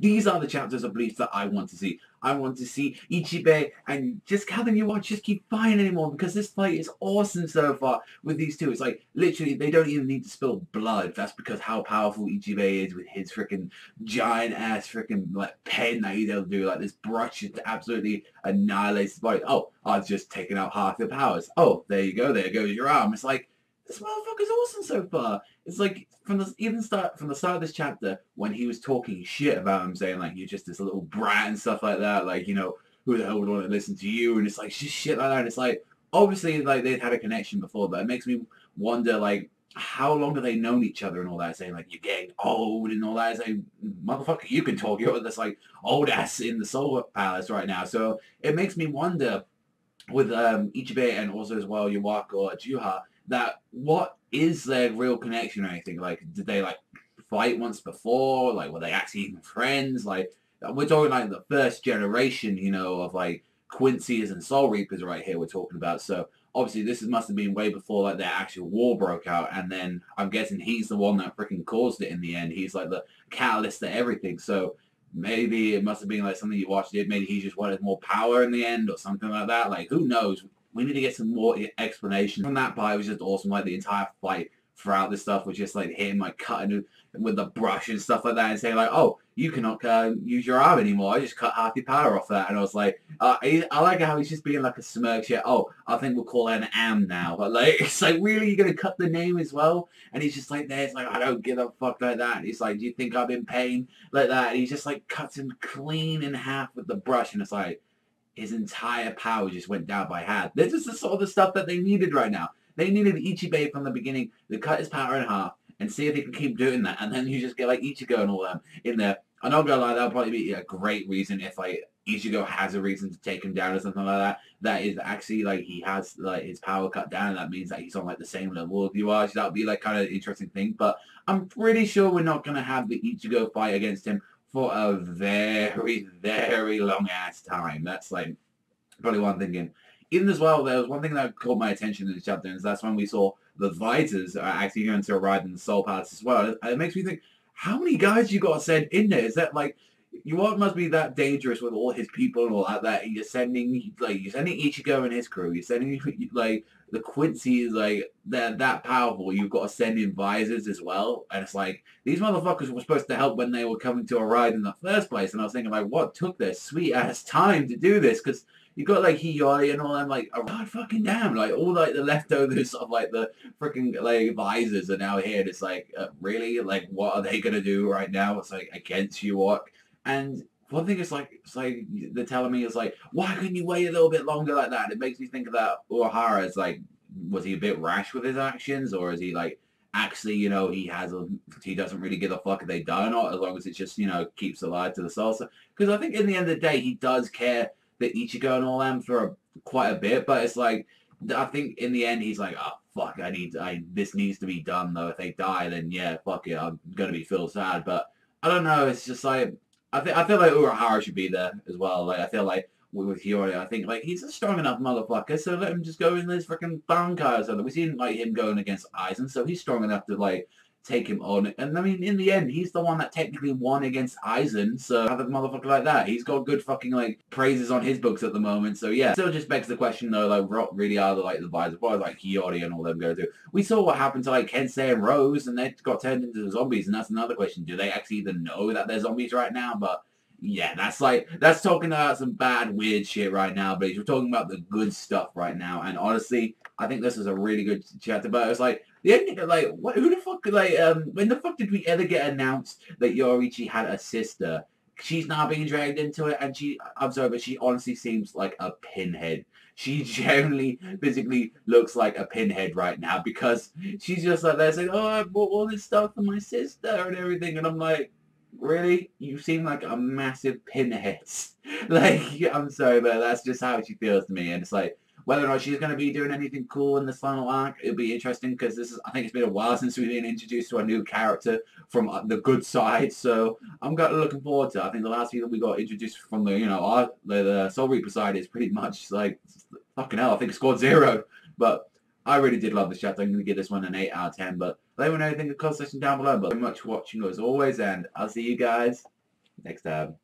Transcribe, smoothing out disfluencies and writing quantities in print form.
These are the chapters of Bleach that I want to see. I want to see Ichibee and just Captain Ywach just keep fighting anymore because this fight is awesome so far with these two. It's like, literally, they don't even need to spill blood. That's because how powerful Ichibee is with his freaking giant-ass freaking, like, pen that he's able to do. Like, this brush just absolutely annihilates the body. Oh, I've just taken out half your powers. Oh, there you go. There goes your arm. It's like, this motherfucker's awesome so far. It's like, from the start of this chapter, when he was talking shit about him, saying, like, you're just this little brat and stuff like that, like, you know, who the hell would want to listen to you? And it's like, just shit like that. And it's like, obviously, like, they'd had a connection before, but it makes me wonder, like, how long have they known each other and all that, saying, like, you're getting old and all that. It's like, motherfucker, you can talk. You're this, like, old ass in the Soul Palace right now. So it makes me wonder, with Ichibee and also as well Ywach or Juha, that what is their real connection or anything? Like, did they, like, fight once before? Like, were they actually even friends? Like, we're talking, like, the first generation, you know, of, like, Quincy's and Soul Reapers right here we're talking about. So, obviously, this must have been way before, like, their actual war broke out. And then, I'm guessing he's the one that freaking caused it in the end. He's, like, the catalyst to everything. So, maybe it must have been, like, something you watched it. Maybe he just wanted more power in the end or something like that. Like, who knows? We need to get some more explanation. From that part, it was just awesome. Like, the entire fight throughout this stuff was just, like, him, like, cutting with the brush and stuff like that and saying, like, oh, you cannot use your arm anymore. I just cut half your power off that. And I was like, I like how he's just being, like, a smirk shit. Oh, I think we'll call her an Am now. But, like, it's like, really? You're going to cut the name as well? And he's just like, there. It's like, I don't give a fuck like that. And he's like, do you think I'm in pain? Like that. And he just, like, cuts him clean in half with the brush. And it's like, his entire power just went down by half. This is the sort of the stuff that they needed right now. They needed Ichibee from the beginning to cut his power in half and see if he can keep doing that. And then you just get, like, Ichigo and all them in there. I'm not gonna lie, that'll probably be a great reason if, like, Ichigo has a reason to take him down or something like that. That is actually, like, he has, like, his power cut down, and that means that he's on, like, the same level as Ywach. That would be, like, kind of an interesting thing. But I'm pretty sure we're not gonna have the Ichigo fight against him for a very, very long-ass time. That's, like, probably what I'm thinking. Even as well, there was one thing that caught my attention in the chapter, and that's when we saw the Visors are actually going to arrive in the Soul Palace as well. And it makes me think, how many guys you got to send in there? Is that, like, you must be that dangerous with all his people and all that you're sending, like, you're sending Ichigo and his crew, you're sending, like, the Quincy's, like, they're that powerful, you've got to send in Visors as well. And it's like, these motherfuckers were supposed to help when they were coming to arrive in the first place. And I was thinking, like, what took their sweet-ass time to do this? Because you got, like, Hiyori and all them, like, oh, god fucking damn, like, all, like, the leftovers of, like, the freaking, like, Visors are now here, and it's like, really? Like, what are they gonna do right now? It's like, against Ywach. And one thing is, like, it's like, they're telling me, it's like, why couldn't you wait a little bit longer like that? It makes me think of that Urahara as, like, was he a bit rash with his actions, or is he, like, actually, you know, he doesn't really give a fuck if they die or not, as long as it just, you know, keeps alive to the salsa. Because I think in the end of the day, he does care that Ichigo and all them for quite a bit, but it's like, I think in the end he's like, oh fuck, this needs to be done though. If they die, then yeah, fuck it, I'm gonna feel sad. But I don't know, it's just like, I feel like Urahara should be there as well. Like, I feel like with Hiyori, I think, like, he's a strong enough motherfucker, so let him just go in this freaking Bankai or something. We've seen, like, him going against Aizen, so he's strong enough to, like, take him on. And I mean, in the end, he's the one that technically won against Aizen, so have a motherfucker like that. He's got good fucking, like, praises on his books at the moment, so yeah. Still just begs the question, though, like, what really are the, like, the Visors? What are, like, Hiyori and all them going to do? We saw what happened to, like, Kensei and Rose, and they got turned into zombies, and that's another question. Do they actually even know that they're zombies right now? But yeah, that's talking about some bad, weird shit right now, but we're talking about the good stuff right now, and honestly, I think this is a really good chapter, but it's like, the ending, like, what, who the fuck, like, when the fuck did we ever get announced that Yoriichi had a sister? She's now being dragged into it, and I'm sorry, but she honestly seems like a pinhead. She generally, physically looks like a pinhead right now, because she's just like there saying, oh, I bought all this stuff for my sister and everything, and I'm like, really? You seem like a massive pinhead. Like, I'm sorry, but that's just how she feels to me, and it's like, whether or not she's going to be doing anything cool in this final arc, it'll be interesting, because I think it's been a while since we've been introduced to a new character from the good side, so I'm looking forward to it. I think the last few that we got introduced from the, you know, the Soul Reaper side is pretty much like, fucking hell, I think it scored 0, but I really did love this chapter. I'm going to give this one an 8 out of 10, but let me know anything in the comment section down below. But thank you very much for watching as always, and I'll see you guys next time.